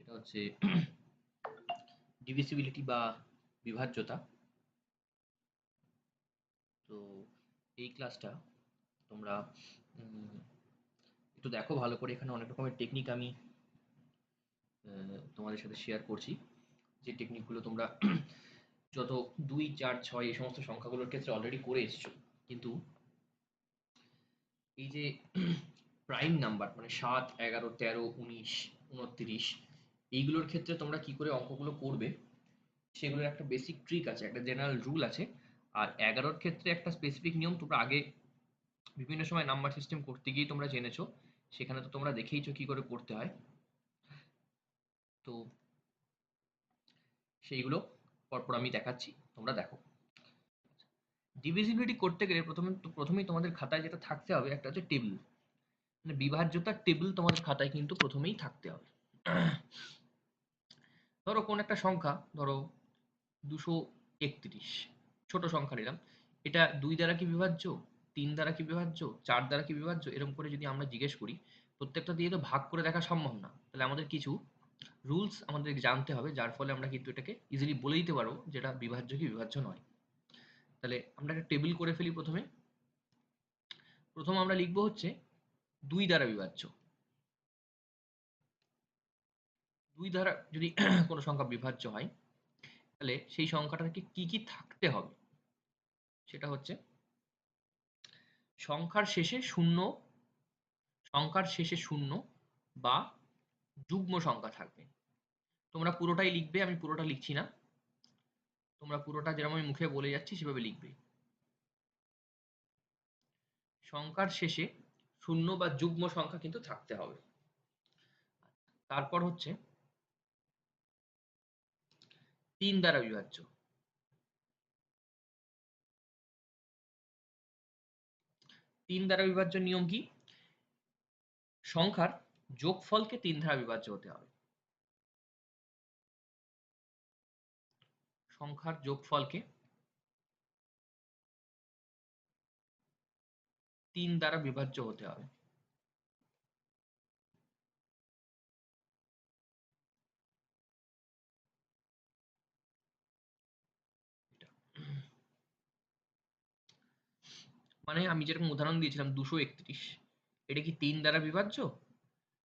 এটা হচ্ছে ডিভিসিবিলিটি বা বিভাজ্যতা। তো এই ক্লাসটা তোমরা একটু দেখো ভালো করে। এখানে অনেক রকমের টেকনিক আমি তোমাদের সাথে শেয়ার করছি, যে টেকনিকগুলো তোমরা যত 2, 4, 6 এই সমস্ত সংখ্যাগুলোর ক্ষেত্রে অলরেডি করে এসছো। কিন্তু এই যে প্রাইম নাম্বার মানে 7, 11, 13, 19, 29 এইগুলোর ক্ষেত্রে তোমরা কি করে অঙ্কগুলো করবে সেগুলোর একটা বেসিক ট্রিক আছে, একটা জেনারেল রুল আছে। আর 11-র ক্ষেত্রে একটা স্পেসিফিক নিয়ম তোমরা আগে বিভিন্ন সময় নাম্বার সিস্টেম করতে গিয়ে তোমরা জেনেছো, সেখানে তো তোমরা দেখেইছো কি করে করতে হয়। তো সেইগুলো পরপর আমি দেখাচ্ছি, তোমরা দেখো। ডিভিজিবিলিটি করতে গেলে প্রথমেই তোমাদের খাতায় যেটা থাকতে হবে একটা হচ্ছে টেবিল, মানে বিভাজ্যতার টেবিল তোমাদের খাতায় কিন্তু প্রথমেই থাকতে হবে। ধরো কোন একটা সংখ্যা, ধরো 231, ছোট সংখ্যা নিলাম। এটা 2 দ্বারা কি বিভাজ্য, 3 দ্বারা কি বিভাজ্য, 4 দ্বারা কি বিভাজ্য, এরকম করে যদি আমরা জিজ্ঞেস করি, প্রত্যেকটা দিয়ে তো ভাগ করে দেখা সম্ভব না। তাহলে আমাদের কিছু রুলস আমাদের জানতে হবে, যার ফলে আমরা কিন্তু এটাকে ইজিলি বলে দিতে পারবো যেটা বিভাজ্য কি বিভাজ্য নয়। তাহলে আমরা একটা টেবিল করে ফেলি। প্রথম আমরা লিখবো হচ্ছে 2 দ্বারা বিভাজ্য। 2 দ্বারা যদি কোনো সংখ্যা বিভাজ্য হয়, তাহলে সেই সংখ্যাটাকে কি কি থাকতে হবে, সেটা হচ্ছে সংখ্যার শেষে শূন্য, সংখ্যার শেষে শূন্য বা যুগ্ম সংখ্যা থাকবে। তোমরা পুরোটাই লিখবে, আমি পুরোটা লিখছি না, তোমরা পুরোটা যেরকম আমি মুখে বলে যাচ্ছি সেভাবে লিখবে। সংখ্যার শেষে শূন্য বা যুগ্ম সংখ্যা কিন্তু থাকতে হবে। তারপর হচ্ছে 3 দ্বারা বিভাজ্য। 3 দ্বারা বিভাজ্য নিয়ম কি? সংখ্যার যোগফলকে 3 দ্বারা বিভাজ্য হতে হবে। সংখ্যার যোগফলকে 3 দ্বারা বিভাজ্য হতে হবে। মানে আমি যেরকম উদাহরণ দিয়েছিলাম 231, এটা কি 3 দ্বারা বিভাজ্য?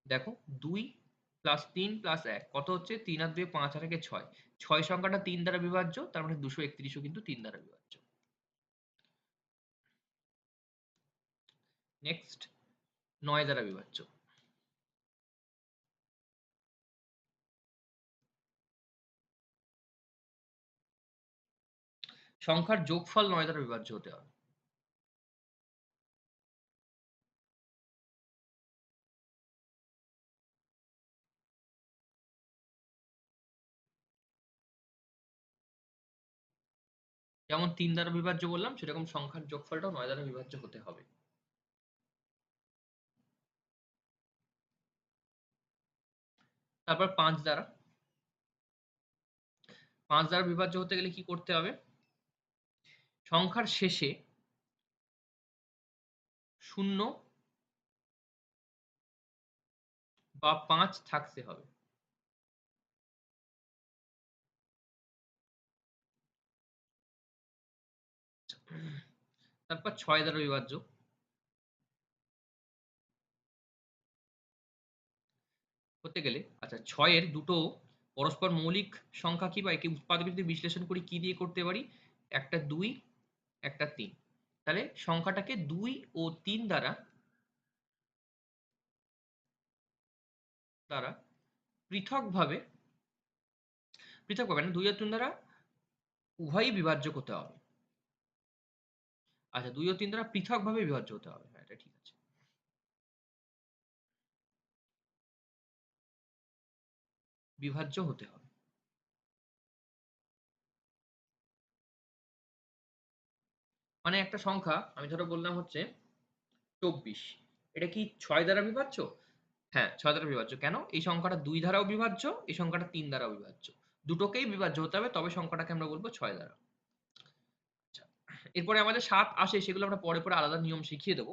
দেখো 2 + 3 + 1 কত হচ্ছে? 3 আর 2 5 আর 1 6। 6 সংখ্যাটা 3 দ্বারা বিভাজ্য, তার মানে 231ও কিন্তু 3 দ্বারা বিভাজ্য। নেক্সট 9 দ্বারা বিভাজ্য। সংখ্যার যোগফল 9 দ্বারা বিভাজ্য হতে হবে। যেমন 3 দ্বারা বিভাজ্য বললাম, সেরকম সংখ্যার যোগফলটাও 9 দ্বারা বিভাজ্য হতে হবে। তারপর 5 দ্বারা। 5 দ্বারা বিভাজ্য হতে গেলে কি করতে হবে? সংখ্যার শেষে শূন্য বা 5 থাকতে হবে। তারপর 6 দ্বারা বিভাজ্য হতে গেলে, আচ্ছা 6 এর দুটো পরস্পর মৌলিক সংখ্যা কি, বা একে উৎপাদক যদি বিশ্লেষণ করি কি দিয়ে করতে পারি? একটা 2, একটা 3। তাহলে সংখ্যাটাকে 2 ও 3 দ্বারা দ্বারা পৃথকভাবে, না, 2 আর 3 দ্বারা উভয়ই বিভাজ্য করতে হবে। আচ্ছা 2 ও 3 দ্বারা পৃথকভাবে বিভাজ্য হতে হবে, হ্যাঁ এটা ঠিক আছে। বিভাজ্য হতে হবে। মানে একটা সংখ্যা আমি ধরো বললাম হচ্ছে 24, এটা কি 6 দ্বারা বিভাজ্য? হ্যাঁ 6 দ্বারা বিভাজ্য। কেন? এই সংখ্যাটা 2 দ্বারাও বিভাজ্য, এই সংখ্যাটা 3 দ্বারাও বিভাজ্য। দুটোকেই বিভাজ্য হতে হবে, তবে সংখ্যাটাকে আমরা বলবো 6 দ্বারা। আচ্ছা, এরপরে আমাদের 7 আসে, সেগুলো আমরা পরে পরে আলাদা নিয়ম শিখিয়ে দেবো।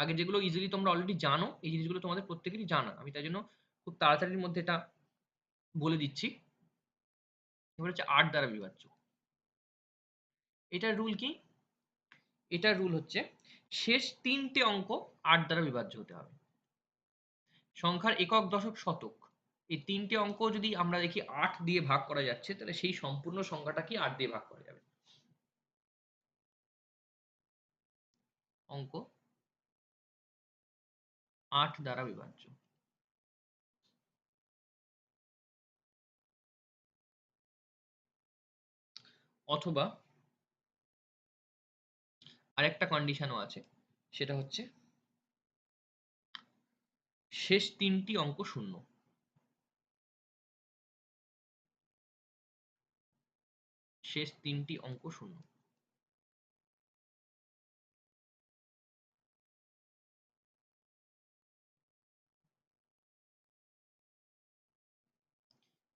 আগে যেগুলো ইজিলি তোমরা অলরেডি জানো, এই জিনিসগুলো তোমাদের প্রত্যেকেরই জানা, আমি তাই জন্য খুব তাড়াতাড়ির মধ্যে এটা বলে দিচ্ছি। এবার হচ্ছে 8 দ্বারা বিভাজ্য। এটার রুল কি? এটার রুল হচ্ছে শেষ 3টে অঙ্ক 8 দ্বারা বিভাজ্য হতে হবে। সংখ্যার একক, দশক, শতক এই 3টে অঙ্ক যদি আমরা দেখি 8 দিয়ে ভাগ করা যাচ্ছে, তাহলে সেই সম্পূর্ণ সংখ্যাটাকে 8 দিয়ে ভাগ করা যাবে। অঙ্ক 8 দ্বারা বিভাজ্য। অথবা আরেকটা কন্ডিশনও আছে, সেটা হচ্ছে শেষ 3টি অঙ্ক শূন্য। শেষ 3টি অঙ্ক শূন্য।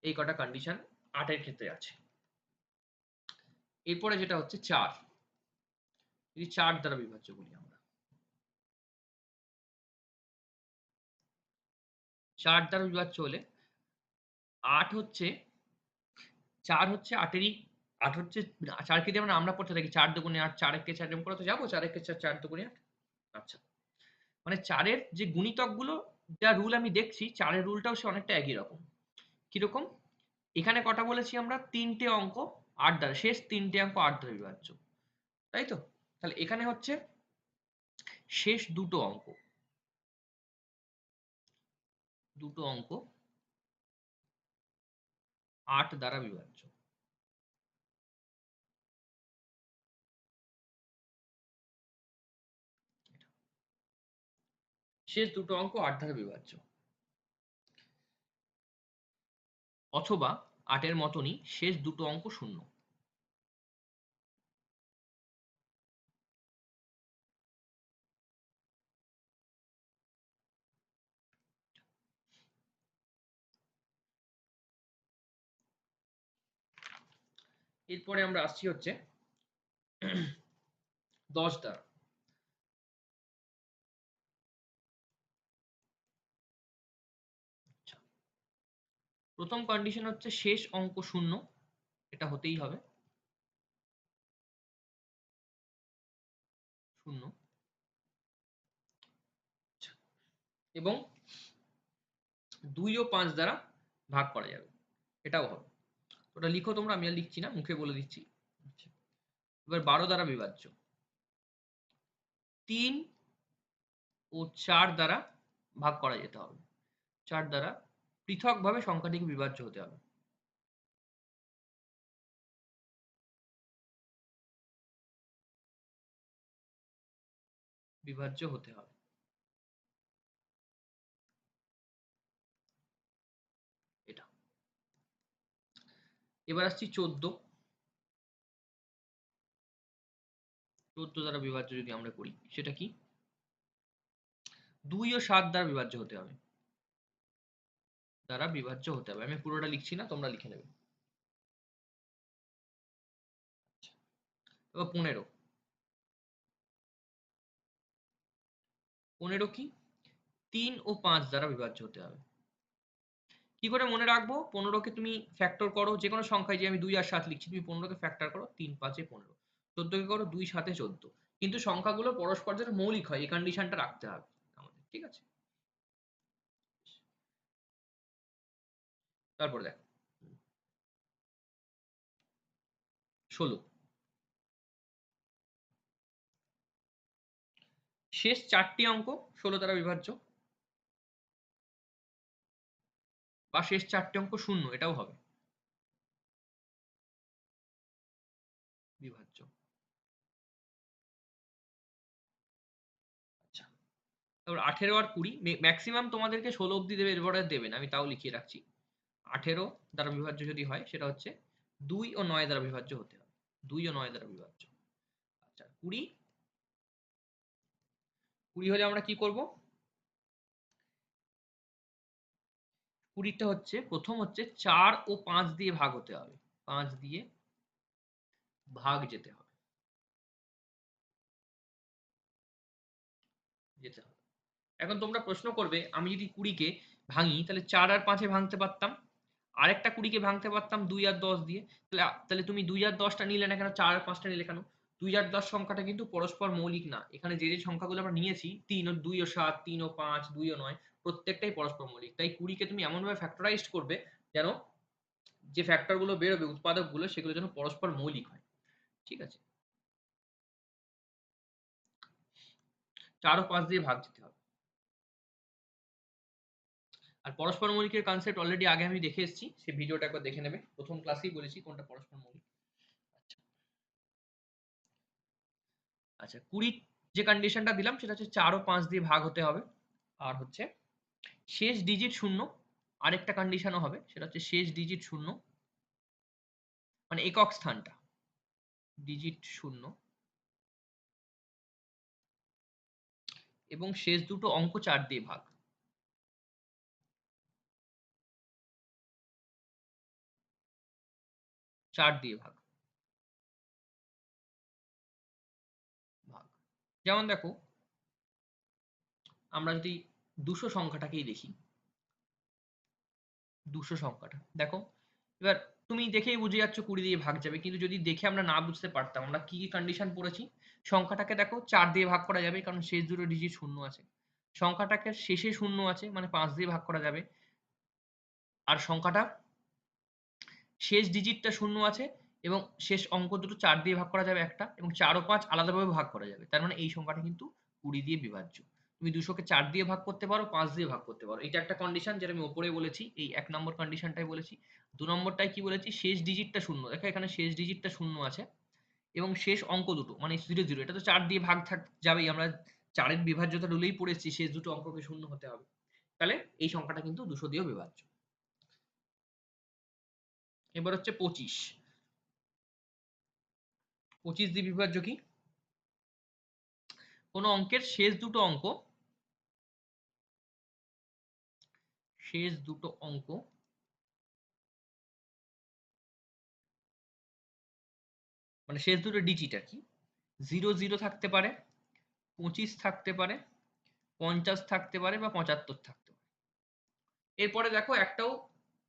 এই কটা কন্ডিশন 8 এর ক্ষেত্রে আছে। এরপরে যেটা হচ্ছে 4, যদি 4 দ্বারা বিভাজ্য বলি আমরা, 4 দ্বারা বিভাজ্য হলে 8 হচ্ছে 4 হচ্ছে 8-এরই 8 হচ্ছে 4কে যেমন আমরা পড়তে থাকি 4 দুগুণে 8, 4 একে 4 এরকম করে তো যাবো, 4 একে 4, 4 দুগুণে 8। আচ্ছা, মানে 4 এর যে গুণিতকগুলো, যা রুল আমি দেখছি 4 এর রুলটাও সে অনেকটা একই রকম। কিরকম? এখানে কটা বলেছি আমরা? 3টে অঙ্ক 8 দ্বারা, শেষ 3টে অঙ্ক 8 দ্বারা বিভাজ্য, তাই তো? তাহলে এখানে হচ্ছে শেষ দুটো অঙ্ক 8 দ্বারা বিভাজ্য। শেষ দুটো অঙ্ক 8 দ্বারা বিভাজ্য। অথবা 8 এর মতনই শেষ দুটো অঙ্ক শূন্য। এরপরে আমরা আসছি হচ্ছে 10 দ্বারা। আচ্ছা, প্রথম কন্ডিশন হচ্ছে শেষ অঙ্ক শূন্য, এটা হতেই হবে শূন্য। আচ্ছা, এবং 2 ও 5 দ্বারা ভাগ করা যাবে, এটাও হবে। ওটা লিখো তোমরা, আমি আর লিখছি না, মুখে বলে দিচ্ছি। আচ্ছা, এবার 12 দ্বারা বিভাজ্য। 3 ও 4 দ্বারা ভাগ করা যেতে হবে। 4 দ্বারা পৃথকভাবে সংখ্যাটিকে বিভাজ্য হতে হবে। বিভাজ্য হতে হবে, এটা। এবার আসছি 14। 14 দ্বারা বিভাজ্য যদি আমরা করি, সেটা কি? 2 ও 7 দ্বারা বিভাজ্য হতে হবে। দ্বারা বিভাজ্য হতে হবে, আমি পুরোটা লিখছি না, তোমরা লিখে নেবে। এবার 15। 15 কি? 3 ও 5 দ্বারা বিভাজ্য হতে হবে। কি করে মনে রাখবো? 15কে তুমি ফ্যাক্টর করো, যে কোনো সংখ্যায়, যে আমি 2 আর 7 লিখছি, তুমি 15কে ফ্যাক্টর করো, 3 5 15। 14কে করো 2 7 14। কিন্তু সংখ্যাগুলো পরস্পর যেন মৌলিক হয়, এই কন্ডিশনটা রাখতে হবে আমাদের, ঠিক আছে? তারপরে দেখো 16। শেষ 4টি অঙ্ক 16 দ্বারা বিভাজ্য, বা শেষ 4টে অঙ্ক শূন্য, এটাও হবে বিভাজ্য। আচ্ছা, তারপর 18 আর 20, ম্যাক্সিমাম তোমাদেরকে 16 অব্দি দেবে, এরপরে আর দেবে না, আমি তাও লিখিয়ে রাখছি। 18 দ্বারা বিভাজ্য যদি হয়, সেটা হচ্ছে 2 ও 9 দ্বারা বিভাজ্য হতে হবে। 2 ও 9 দ্বারা বিভাজ্য। আচ্ছা, 20। 20 হলে আমরা কি করব? 20টা হচ্ছে, প্রথম হচ্ছে 4 ও 5 দিয়ে ভাগ হতে হবে। 5 দিয়ে ভাগ যেতে হবে। এখন তোমরা প্রশ্ন করবে, আমি যদি 20কে ভাঙি, তাহলে 4 আর 5-এ ভাঙতে পারতাম, আরেকটা 20-কে ভাঙতে পারতাম 2 আর 10 দিয়ে। তাহলে তুমি 2 আর 10টা নিলে না কেন, 4 আর 5টা নিলে কেন? 2 আর 10 সংখ্যাটা কিন্তু পরস্পর মৌলিক না। এখানে যে সংখ্যাগুলো আমরা নিয়েছি 3 ও 2 ও 7, 3 ও 5, 2 ও 9, প্রত্যেকটাই পরস্পর মৌলিক। তাই 20-কে তুমি এমনভাবে ফ্যাক্টরাইজড করবে যেন যে ফ্যাক্টর গুলো বেরোবে, উৎপাদকগুলো, সেগুলো যেন পরস্পর মৌলিক হয়। ঠিক আছে? 4 ও 5 দিয়ে ভাগ দিতে হবে। আর পরস্পর মৌলিকের কনসেপ্ট অলরেডি আগে আমি দেখে এসেছি, সেই ভিডিওটা একবার দেখে নেবে। প্রথম ক্লাসেই বলেছি কোনটা পরস্পর মৌলিক। আচ্ছা, আচ্ছা, 20 যে কন্ডিশনটা দিলাম সেটা হচ্ছে 4 ও 5 দিয়ে ভাগ হতে হবে। আর হচ্ছে শেষ ডিজিট শূন্য। আরেকটা কন্ডিশনও হবে, সেটা হচ্ছে শেষ ডিজিট শূন্য, মানে একক স্থানটা ডিজিট শূন্য, এবং শেষ দুটো অঙ্ক 4 দিয়ে ভাগ। 4 দিয়ে ভাগ। ভাগ। যেমন দেখো, আমরা যদি 200 সংখ্যাটাকেই দেখি, 200 সংখ্যাটা দেখো, এবার তুমি দেখেই বুঝে যাচ্ছ 20 দিয়ে ভাগ যাবে, কিন্তু যদি দেখে আমরা না বুঝতে পারতাম, আমরা কি কি কন্ডিশন পড়েছি? সংখ্যাটাকে দেখো 4 দিয়ে ভাগ করা যাবে, কারণ শেষ দুটো ডিজিট শূন্য আছে। সংখ্যাটাকে শেষে শূন্য আছে, মানে 5 দিয়ে ভাগ করা যাবে। আর সংখ্যাটা শেষ ডিজিটটা শূন্য আছে, এবং শেষ অঙ্ক দুটো 4 দিয়ে ভাগ করা যাবে একটা, এবং 4 ও 5 আলাদাভাবে ভাগ করা যাবে। তার মানে এই সংখ্যাটা কিন্তু 20 দিয়ে বিভাজ্য। তুমি 200-কে 4 দিয়ে ভাগ করতে পারো, 5 দিয়ে ভাগ করতে পারো। এটা একটা কন্ডিশন যেটা আমি ওপরে বলেছি, এই 1 নম্বর কন্ডিশনটাই বলেছি। 2 নম্বরটায় কি বলেছি? শেষ ডিজিটটা শূন্য। দেখো এখানে শেষ ডিজিটটা শূন্য আছে, এবং শেষ অঙ্ক দুটো মানে 0 0, এটা তো 4 দিয়ে ভাগ যাবেই। আমরা 4 এর বিভাজ্যতা রুলেই পড়েছি, শেষ দুটো অঙ্ককে শূন্য হতে হবে। তাহলে এই সংখ্যাটা কিন্তু 200 দিয়েও বিভাজ্য। এবার হচ্ছে 25। 25 দিয়ে বিভাজ্য কি? কোন অঙ্কের শেষ দুটো অঙ্ক মানে শেষ দুটো ডিজিট আর কি, 0 0 থাকতে পারে, 25 থাকতে পারে, 50 থাকতে পারে, বা 75 থাকতে পারে। এরপরে দেখো একটাও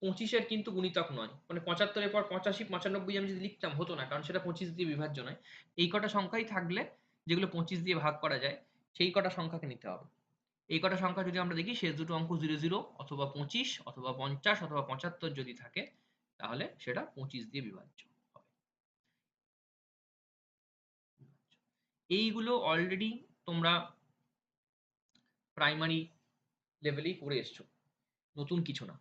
25-এর কিন্তু গুণিতক নয়, মানে 75-এর পর 85, 95 আমি যদি লিখতাম হতো না, কারণ সেটা 25 দিয়ে বিভাজ্য নয়। এই কটা সংখ্যাই থাকলে, যেগুলো 25 দিয়ে ভাগ করা যায়, সেই কটা সংখ্যাকে নিতে হবে। এই কটা সংখ্যা যদি আমরা দেখি, শেষ দুটো অঙ্ক 0 0 অথবা 25 অথবা 50 অথবা 75 যদি থাকে, তাহলে সেটা 25 দিয়ে বিভাজ্য হবে। এইগুলো অলরেডি তোমরা প্রাইমারি লেভেলেই করে এসছো, নতুন কিছু না।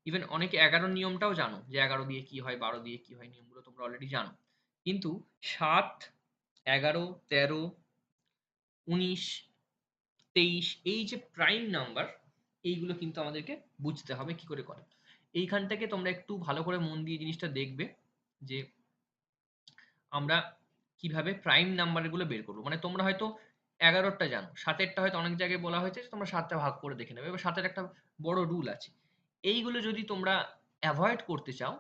ইভেন অনেকে 11 নিয়মটাও জানো, যে 11 দিয়ে কি হয়, 12 দিয়ে কি হয়, নিয়মগুলো তোমরা অলরেডি জানো। কিন্তু 7, 11, 13, 19, 23 এই যে প্রাইম নাম্বার, এইগুলো কিন্তু আমাদেরকে বুঝতে হবে কি করে করে। এইখান থেকে তোমরা একটু ভালো করে মন দিয়ে জিনিসটা দেখবে, যে আমরা কিভাবে প্রাইম নাম্বারগুলো বের করবো। মানে তোমরা হয়তো 11টা জানো, 7-এরটা হয়তো অনেক জায়গায় বলা হয়েছে যে তোমরা 7টা ভাগ করে দেখে নেবে, এবার 7-এর একটা বড় রুল আছে। এইগুলো যদি তোমরা অ্যাভয়েড করতে চাও,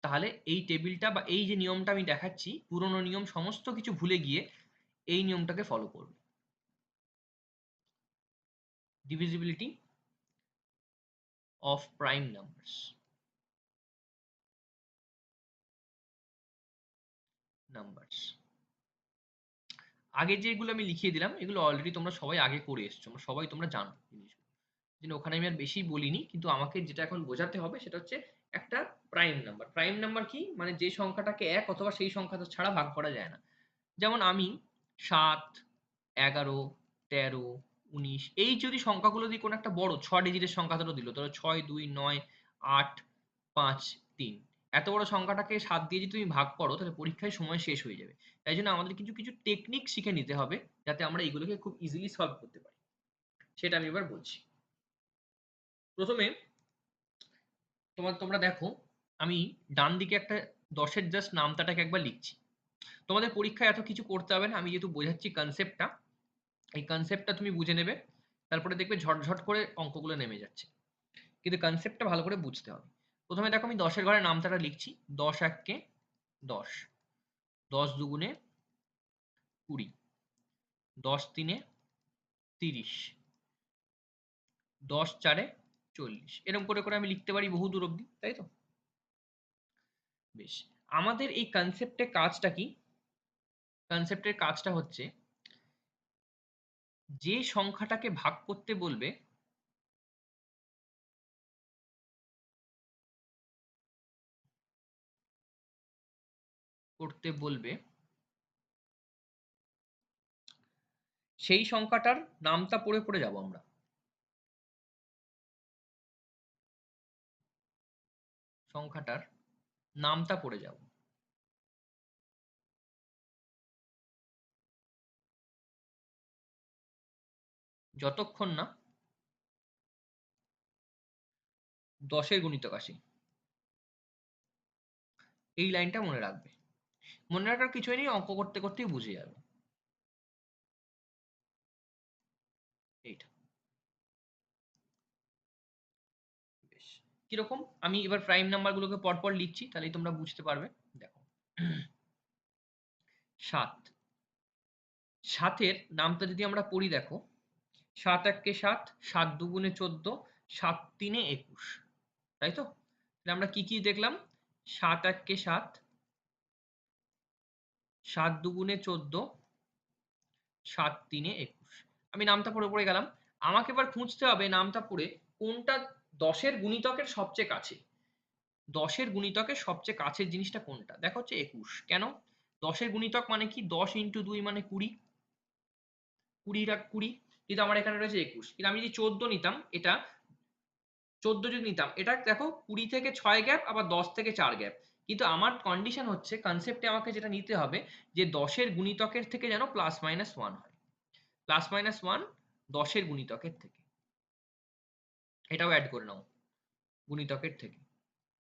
তাহলে এই টেবিলটা বা এই যে নিয়মটা আমি দেখাচ্ছি, পুরোনো নিয়ম সমস্ত কিছু ভুলে গিয়ে এই নিয়মটাকে ফলো করবে। Divisibility of prime numbers. আগে যেগুলো আমি লিখিয়ে দিলাম, এগুলো অলরেডি তোমরা সবাই আগে করে এসছো, সবাই তোমরা জানো জিনিসগুলো। ওখানে আমি আর বেশি বলিনি, কিন্তু আমাকে যেটা এখন বোঝাতে হবে সেটা হচ্ছে একটা প্রাইম নাম্বার। প্রাইম নাম্বার কি? মানে যে সংখ্যাটাকে 1 অথবা সেই সংখ্যা ছাড়া ভাগ করা যায় না। যেমন আমি 7, 11, 13, 19 এই যদি সংখ্যাগুলো দিয়ে কোনো একটা বড় 6 ডিজিটের সংখ্যা ধরো দিল, ধরো 6, 2, 9, 8, 5, 3, এত বড় সংখ্যাটাকে 7 দিয়ে যদি তুমি ভাগ করো, তাহলে পরীক্ষায় সময় শেষ হয়ে যাবে। তাই জন্য আমাদের কিছু কিছু টেকনিক শিখে নিতে হবে, যাতে আমরা এগুলোকে খুব ইজিলি সলভ করতে পারি। সেটা আমি এবার বলছি। প্রথমে তোমরা দেখো, আমি ডান দিকে একটা 10-এর জাস্ট নামতাটাকে একবার লিখছি। তোমাদের পরীক্ষায় এত কিছু করতে হবে না, আমি যেহেতু বোঝাচ্ছি কনসেপ্টটা, এই কনসেপ্টটা তুমি বুঝে নেবে, তারপরে দেখবে ঝটঝট করে অঙ্কগুলো নেমে যাচ্ছে। কিন্তু কনসেপ্টটা ভালো করে বুঝতে হবে। প্রথমে দেখো, আমি 10-এর ঘরে নামতাটা লিখছি। 10 1-কে 10, 10 2-গুণে 20, 10 3-এ 30, 10 4-এ 40। এরকম করে করে আমি লিখতে পারি বহু দূর অব্দি, তাই তো? বেশ, আমাদের এই কনসেপ্টের কাজটা কি? কনসেপ্টের কাজটা হচ্ছে যে সংখ্যাটাকে ভাগ করতে বলবে সেই সংখ্যাটার নামটা পড়ে পড়ে যাব আমরা। সংখ্যাটার নামটা পড়ে যাব যতক্ষণ না 10-এর গুণিতক আসে। এই লাইনটা মনে রাখবে। মনে রাখার কিছুই নেই, অঙ্ক করতে করতেই বুঝে যাবে এইটা। বেশ, কিরকম আমি এবার প্রাইম নাম্বার গুলোকে পরপর লিখছি, তাহলেই তোমরা বুঝতে পারবে। দেখো, 7, 7-এর নামটা যদি আমরা পড়ি, দেখো 7 1 7, 7 2 14, 7 3 21, তাই তো? তাহলে আমরা কি কি দেখলাম? 7 1 7, 7 2 14, 7 3 21। আমি নামটা পড়ে পড়ে গেলাম। আমাকে এবার খুঁজতে হবে নামটা পড়ে কোনটা 10-এর গুণিতকের সবচেয়ে কাছে। 10-এর গুণিতকের সবচেয়ে কাছের জিনিসটা কোনটা? দেখো হচ্ছে 21। কেন? 10-এর গুণিতক মানে কি? 10 ইন্টু 2 মানে 20। 20 কিন্তু আমার এখানে রয়েছে 21। কিন্তু আমি যদি 14 নিতাম, এটা 14 যদি নিতাম, এটা দেখো 20 থেকে 6 গ্যাপ, আবার 10 থেকে 4 গ্যাপ। কিন্তু আমার কন্ডিশন হচ্ছে, কনসেপ্টে আমাকে যেটা নিতে হবে, যে 10-এর গুণিতকের থেকে যেন প্লাস মাইনাস 1 হয়। প্লাস মাইনাস 1 10-এর গুণিতকের থেকে। এটাও অ্যাড করে নাও, গুণিতকের থেকে।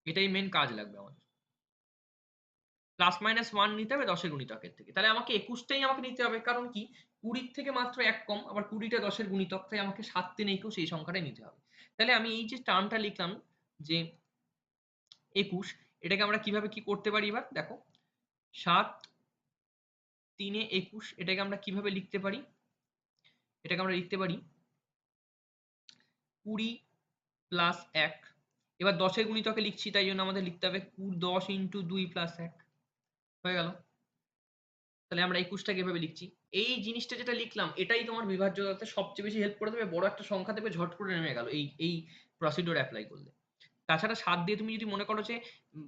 এটাই মেন কাজ লাগবে আমাদের। প্লাস মাইনাস 1 নিতে হবে 10-এর গুণিতকের থেকে। তাহলে আমাকে 21টাই আমাকে নিতে হবে, কারণ কি? 20 থেকে মাত্র 1 কম, আবার 20টা 10-এর গুণিতক, তাই আমাকে 7 3 21 এই সংখ্যাটাই নিতে হবে। তাহলে আমি এই যে টার্মটা লিখলাম, যে 21, এটাকে আমরা কিভাবে কি করতে পারি? এবার দেখো, 7 3 21, এটাকে আমরা কিভাবে লিখতে পারি? এটাকে আমরা লিখতে পারি 20 প্লাস 1। এবার 10-এর গুণিতকে লিখছি, তাই জন্য আমাদের লিখতে হবে 10 ইন্টু 2 প্লাস 1। হয়ে গেল। তাহলে আমরা 21টাকে এভাবে লিখছি। এই জিনিসটা যেটা লিখলাম, এটাই তোমার বিভাজ্যতাতে সবচেয়ে বেশি হেল্প করে দেবে। বড় একটা সংখ্যা দেবে, ঝট করে নেমে গেল এই প্রসিডিউর অ্যাপ্লাই করলে। তাছাড়া 7 দিয়ে তুমি যদি মনে করো যে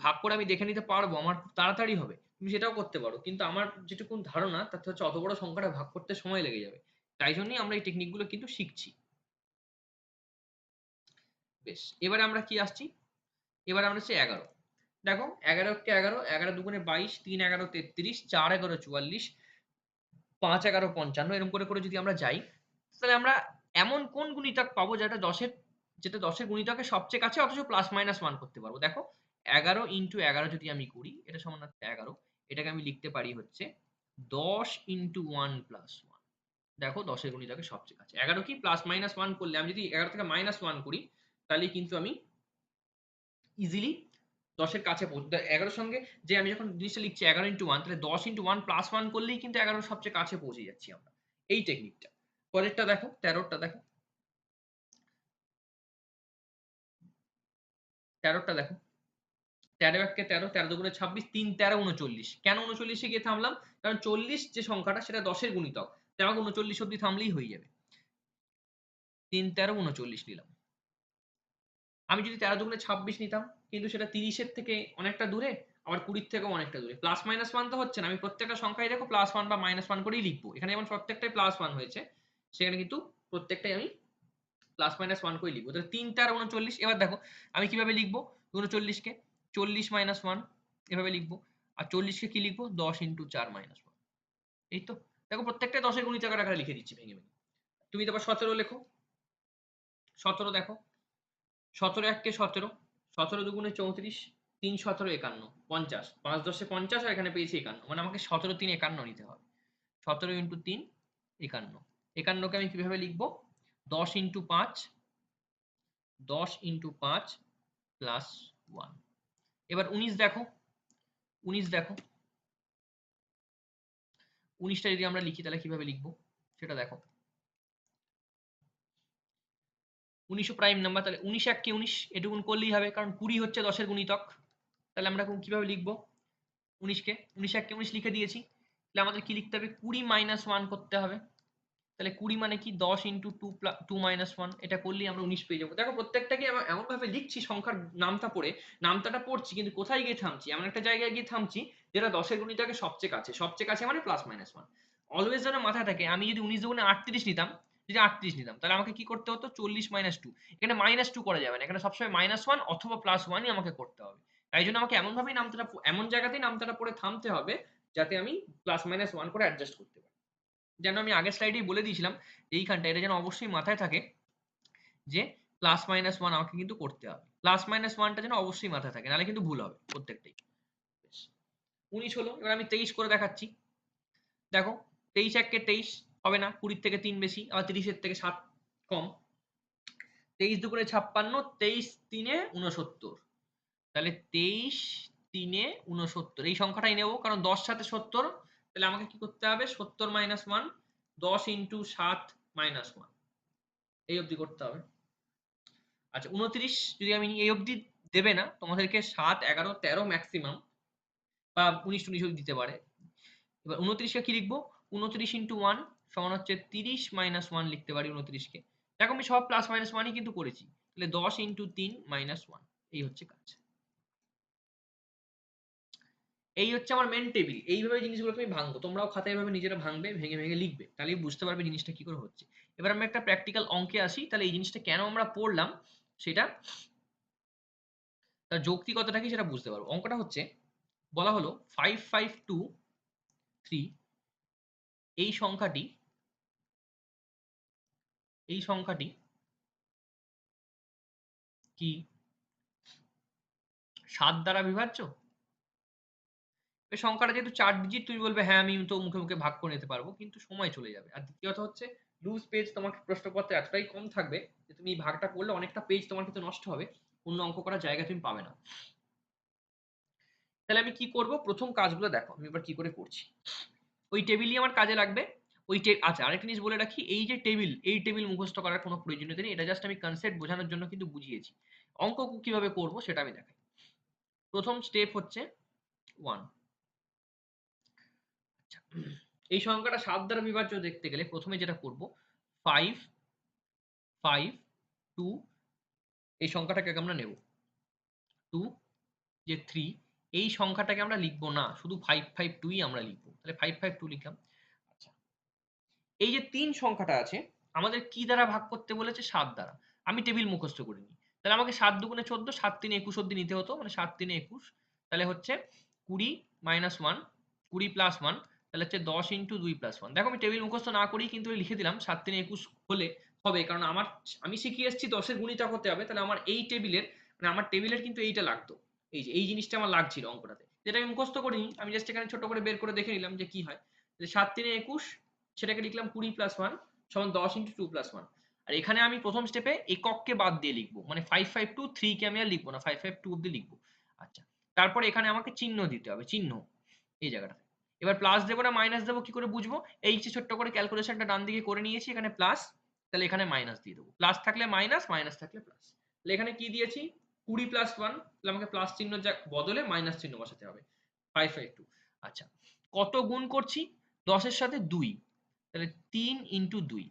ভাগ করে আমি দেখে নিতে পারবো, আমার খুব তাড়াতাড়ি হবে, তুমি সেটাও করতে পারো। কিন্তু আমার যেটুকুন ধারণা, তাতে হচ্ছে অত বড় সংখ্যাটা ভাগ করতে সময় লেগে যাবে। তাই জন্যই আমরা এই টেকনিক গুলো কিন্তু শিখছি। বেশ, এবারে আমরা কি আসছি? এবারে আমরা হচ্ছে 11। দেখো, 11 কে 11, 11 দুগুণে 22, 3 11 33, 4 11 44, 5 11 55, এরকম করে করে যদি আমরা যাই, তাহলে আমরা এমন কোন গুণিতক পাবো যেটা 10-এর গুণিতকের সবচেয়ে কাছে, অথচ প্লাস মাইনাস 1 করতে পারবো। দেখো, 11 ইন্টু 11 যদি আমি করি, এটা সমান হচ্ছে 11। এটাকে আমি লিখতে পারি হচ্ছে 10 ইন্টু 1 প্লাস 1। দেখো, 10-এর গুণিতকের সবচেয়ে কাছে 11 কি প্লাস মাইনাস 1 করলে, আমি যদি 11 থেকে মাইনাস 1 করি, তাহলে কিন্তু আমি ইজিলি 10-এর কাছে 11-এর সঙ্গে, যে আমি যখন জিনিসটা লিখছি 11 ইন্টু 1, তাহলে 10 ইন্টু 1 প্লাস 1 করলেই কিন্তু 11-এর সবচেয়ে কাছে পৌঁছে যাচ্ছি আমরা। এই টেকনিকটা। পরেরটা দেখো, 13টা দেখো। 13টা দেখো, 13 1 13, 13 দুগুণে 26, 3 13 39। কেন 39-এ গিয়ে থামলাম? কারণ 40 যে সংখ্যাটা, সেটা 10-এর গুণিতক, তাই আমাকে 39 অব্দি থামলেই হয়ে যাবে। 3 13 39 নিলাম। আমি যদি 13 দুগুণে 26 নিতাম, কিন্তু সেটা 30-এর থেকে অনেকটা দূরে, আবার 20-র থেকেও অনেকটা দূরে। প্লাস মাইনাস 1 তো হচ্ছে না, আমি প্রত্যেকটা সংখ্যায় দেখো প্লাস 1 বা মাইনাস 1 করেই লিখবো। এখানে যেমন প্রত্যেকটাই প্লাস 1 হয়েছে, সেখানে কিন্তু প্রত্যেকটাই আমি প্লাস মাইনাস 1 করে লিখবো। তাহলে 3 13 39। এবার দেখো, আমি কিভাবে লিখবো 39-কে? 40 মাইনাস 1 এভাবে লিখবো। আর 40-কে কি লিখবো? 10 ইন্টু 4 মাইনাস 1। এই তো। দেখো, প্রত্যেকটা 10-এর গুণিতকের আকারে লিখে দিচ্ছি ভেঙে ভেঙে। তুমি তারপর 17 লেখো। 17 দেখো, 17 1 17, 17 দুগুণে 34, 3 17 51, 50, 5 10 50, আর এখানে পেয়েছি 51, মানে আমাকে 17 3 51 নিতে হবে। 17 ইন্টু 3 51। 51-কে আমি কিভাবে লিখবো? 10 ইন্টু 5, 10 ইন্টু 5 প্লাস 1। এবার 19 দেখো, 19 দেখো, 19টা যদি আমরা লিখি, তাহলে কিভাবে লিখবো সেটা দেখো। 19 প্রাইম নাম্বার, তাহলে 19 1 কে 19, এটুকুন করলেই হবে, কারণ 20 হচ্ছে 10-এর গুণিতক, তাহলে আমরা এখন কিভাবে লিখবো 19কে 19 1 কে 19 লিখে দিয়েছি। তাহলে আমাদের কি লিখতে হবে 20 - 1 করতে হবে। তাহলে 20 মানে কি 10 ইন্টু 2 মাইনাস 1, এটা করলেই আমরা 19 পেয়ে যাবো। দেখো প্রত্যেকটাকে আমরা এমন ভাবে লিখছি সংখ্যার নামটা পড়ে, নামটা পড়ছি কিন্তু কোথায় গিয়ে থামছি, এমন একটা জায়গায় গিয়ে থামছি যেটা 10 এর গুণিতকে সবচেয়ে কাছে মানে +-1। অলওয়েজ যেন মাথায় থাকে আমি যদি 19 দুগুণে 38 নিতাম, যদি 38 নিতাম তাহলে আমাকে কি করতে হতো 40 - 2। এখানে -2 করা যাবে না, এখানে সবসময় -1 অথবা +1ই আমাকে করতে হবে। তাই জন্য আমাকে এমন ভাবেই নামটা এমন জায়গাতেই নামটা পড়ে থামতে হবে যাতে আমি +-1 করে অ্যাডজাস্ট করতে পারি। যেন আমি আগের স্লাইডেই বলে দিয়েছিলাম এইখানটা এটা যেন অবশ্যই মাথায় থাকে যে +-1 আমাকে কিন্তু করতে হবে। +-1টা যেন অবশ্যই মাথায় থাকে, নাহলে কিন্তু ভুল হবে প্রত্যেকটাই। 19 হলো, এবার আমি 23 করে দেখাচ্ছি। দেখো 23 1 কে 23 হবে না, 20 থেকে 3 বেশি, আবার 30 এর থেকে 7 কম। 23 দুগুণে 56, 23 3 69। তাহলে 23 3 69 এই সংখ্যাটাই নেব, কারণ 10 সাথে 70। তাহলে আমাকে কি করতে হবে 70 - 1, 10 ইন্টু 7 - 1, এই অবধি করতে হবে। আচ্ছা 29 যদি আমি এই অবধি দেবে না, তোমাদেরকে 7 11 13 ম্যাক্সিমাম, বা 19 19 অবধি দিতে পারে। এবার 29 কে কি লিখবো 29 ইন্টু 1 সমান হচ্ছে 30 - 1 লিখতে পারি 29 কে। দেখো আমি সব +-1ই কিন্তু করেছি। তাহলে 10 ইন্টু 3 - 1, এই হচ্ছে কাজ। এই হচ্ছে আমার মেন টেবিল। এইভাবে জিনিসগুলো তুমি ভাঙবো, তোমরাও খাতায় এভাবে নিজেরা ভাঙবে, ভেঙে ভেঙে লিখবে, তাহলেই বুঝতে পারবে জিনিসটা কি করে হচ্ছে। এবার আমরা একটা প্র্যাকটিক্যাল অঙ্কে আসি। তাহলে এই জিনিসটা কেন আমরা পড়লাম সেটা, তার যৌক্তিকতাটা কি সেটা বুঝতে পারবো। অঙ্কটা হচ্ছে বলা হলো 5523 এই সংখ্যাটি কি 7 দ্বারা বিভাজ্য। এই সংখ্যাটা যেহেতু 4 ডিজিট, তুমি বলবে হ্যাঁ আমি তো মুখে মুখে ভাগ করে নিতে পারবো, কিন্তু সময় চলে যাবে। আর দ্বিতীয়ত হচ্ছে লুজ পেজ তোমাকে প্রশ্নপত্রে এতটাই কম থাকবে যে তুমি এই ভাগটা করলে অনেকটা পেজ তোমার কিন্তু নষ্ট হবে, অন্য অঙ্ক করার জায়গা তুমি পাবে না। তাহলে আমি কি করব, প্রথম কাজগুলো দেখো আমি এবার কি করে করছি। ওই টেবিলই আমার কাজে লাগবে। আচ্ছা আরেকটা জিনিস বলে রাখি, এই যে টেবিল, এই টেবিল মুখস্থ করার কোনো প্রয়োজনীয়তা নেই, এটা জাস্ট আমি কনসেপ্ট বোঝানোর জন্য কিন্তু বুঝিয়েছি। অঙ্ক কিভাবে করব সেটা আমি দেখাই। প্রথম স্টেপ হচ্ছে 1। আচ্ছা এই সংখ্যাটা 7 দ্বারা বিভাজ্য দেখতে গেলে প্রথমে যেটা করব 5 5 2, এই সংখ্যাটাকে আমরা নেব 2, যে 3 এই সংখ্যাটাকে আমরা লিখব না, শুধু 552 ই আমরা লিখব। তাহলে 552 লিখলাম। আচ্ছা এই যে 3 সংখ্যাটা আছে আমাদের কি দ্বারা ভাগ করতে বলেছে 7 দ্বারা। আমি টেবিল মুখস্থ করিনি, তাহলে আমাকে 7 দুগুণে 14, 7 3 21 অবধি নিতে হতো, মানে 7 3 21। তাহলে হচ্ছে 20 - 1, 20 + 1, তাহলে হচ্ছে 10 ইন্টু 2 + 1। দেখো আমি টেবিল মুখস্থ না করেই কিন্তু লিখে দিলাম 7 3 21 হলে হবে, কারণ আমি শিখিয়ে এসেছি 10 এর গুণিতক হতে হবে। তাহলে আমার এই টেবিলের মানে আমার টেবিলের কিন্তু এইটা লাগতো, এই যে এই জিনিসটা আমার লাগছিল অঙ্কটাতে, যেটা আমি মুখস্থ করিনি, আমি জাস্ট এখানে ছোট করে বের করে দেখে নিলাম যে কি হয়। 7 3 21, সেটাকে লিখলাম 20 + 1 সমান 10 ইন্টু 2 + 1। আর এখানে আমি প্রথম স্টেপে একককে বাদ দিয়ে লিখবো, মানে 552 3 কে আমি আর লিখবো না, 552 অব্দি লিখবো। আচ্ছা তারপরে এখানে আমাকে চিহ্ন দিতে হবে, চিহ্ন এই জায়গাটা। এবার প্লাস দেবো না মাইনাস দেবো কি করে বুঝবো, এই যে ছোট্ট করে ক্যালকুলেশনটা ডান দিকে করে নিয়েছি, এখানে প্লাস, তাহলে এখানে মাইনাস দিয়ে দেবো। প্লাস থাকলে মাইনাস, মাইনাস থাকলে প্লাস। তাহলে এখানে কি দিয়েছি 20 + 1, তাহলে আমাকে প্লাস চিহ্ন বদলে মাইনাস চিহ্ন বসাতে হবে 552। আচ্ছা কত গুণ করছি 10 এর সাথে 2, তাহলে 3 ইন্টু 2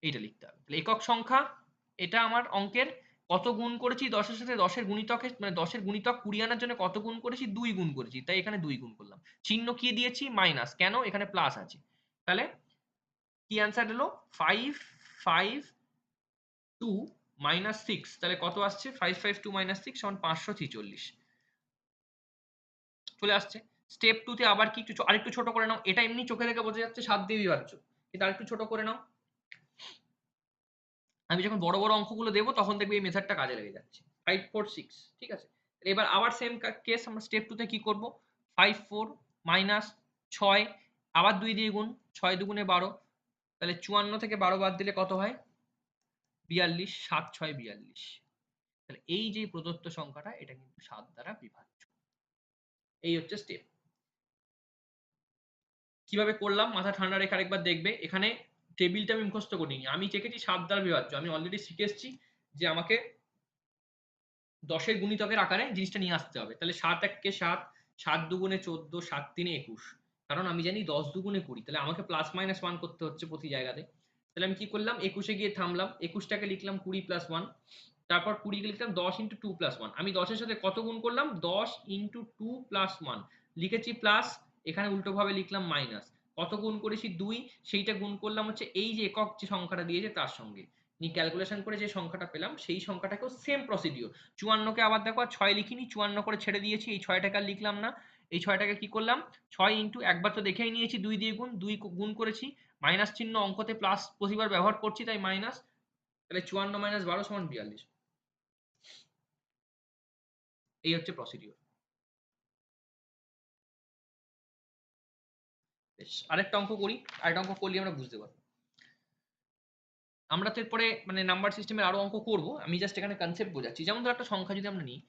এইটা লিখতে হবে। তাহলে একক সংখ্যা এটা আমার অঙ্কের, কত গুণ করেছি 10 এর সাথে, 10 এর গুণিতকে মানে 10 এর গুণিতক 20 আনার জন্য কত গুণ করেছি 2 গুণ করেছি, তাই এখানে 2 গুণ করলাম। চিহ্ন কি দিয়েছি মাইনাস, কেন এখানে প্লাস আছে। তাহলে কি অ্যান্সার এলো 552 - 6, তাহলে কত আসছে 552 - 6 সমান 546 চলে আসছে। স্টেপ 2 তে আবার কি আরেকটু ছোট করে নাও, এটা এমনি চোখে দেখে বোঝা যাচ্ছে 7 দিয়ে বিভাজ্য, কিন্তু আরেকটু ছোট করে নাও। আমি যখন বড় বড় অঙ্কগুলো দেবো তখন দেখবে এই মেথডটা কাজে লেগে যাচ্ছে। 546 ঠিক আছে। এবার আবার সেম কেস, আমরা স্টেপ 2 তে কি করব 54 - 6, আবার 2 দিয়ে গুণ, 6 দুগুণে 12, তাহলে 54 থেকে 12 বাদ দিলে কত হয় 42, 7 6 42। তাহলে এই যে প্রদত্ত সংখ্যাটা এটা কিন্তু 7 দ্বারা বিভাজ্য। এই হচ্ছে স্টেপ। কিভাবে করলাম মাথা ঠান্ডা রেখে আরেকবার দেখবে। এখানে টেবিলটা আমি মুখস্থ করিনি, আমি চেকেছি 7 দ্বারা বিভাজ্য। আমি অলরেডি শিখে এসেছি যে আমাকে 10-এর গুণিতকের আকারে জিনিসটা নিয়ে আসতে হবে। তাহলে 7 1 7, 7 দুগুণে 14, 7 3 21। কারণ আমি জানি 10 দুগুণে 20, তাহলে আমাকে প্লাস মাইনাস 1 করতে হচ্ছে প্রতি জায়গাতে। তাহলে আমি কি করলাম, 21 এ গিয়ে থামলাম, 21 টাকে লিখলাম 20 + 1, তারপর 20 কে লিখলাম 10 × 2 + 1। আমি 10 এর সাথে কত গুণ করলাম, 10 × 2 + 1 লিখেছি প্লাস, এখানে উল্টোভাবে লিখলাম মাইনাস। কত গুণ করেছি, 2, সেইটা গুণ করলাম হচ্ছে এই যে একক যে সংখ্যাটা দিয়েছে তার সঙ্গে। নিয়ে ক্যালকুলেশন করে যে সংখ্যাটা পেলাম সেই সংখ্যাটাকেও সেম প্রসিডিওর। 54 কে আবার দেখো 6 লিখিনি, 54 করে ছেড়ে দিয়েছি, এই 6 টাকে আর লিখলাম না। এই 6 টাকে কি করলাম, 6 ইন্টু একবার তো দেখেই নিয়েছি 2 দিয়ে গুণ, 2 গুণ করেছি, মাইনাস চিহ্ন অঙ্কতে প্লাস প্রতিবার ব্যবহার করছি তাই মাইনাস। তাহলে 54 - 12 = 42। এই হচ্ছে প্রসিডিওর। বেশ, আরেকটা অঙ্ক করি। আরেকটা অঙ্ক করলে আমরা বুঝতে পারবো। আমরা তো এরপরে মানে নাম্বার সিস্টেমের আরো অঙ্ক করব, আমি জাস্ট এখানে কনসেপ্ট বোঝাচ্ছি। যেমন ধরো একটা সংখ্যা যদি আমরা নিই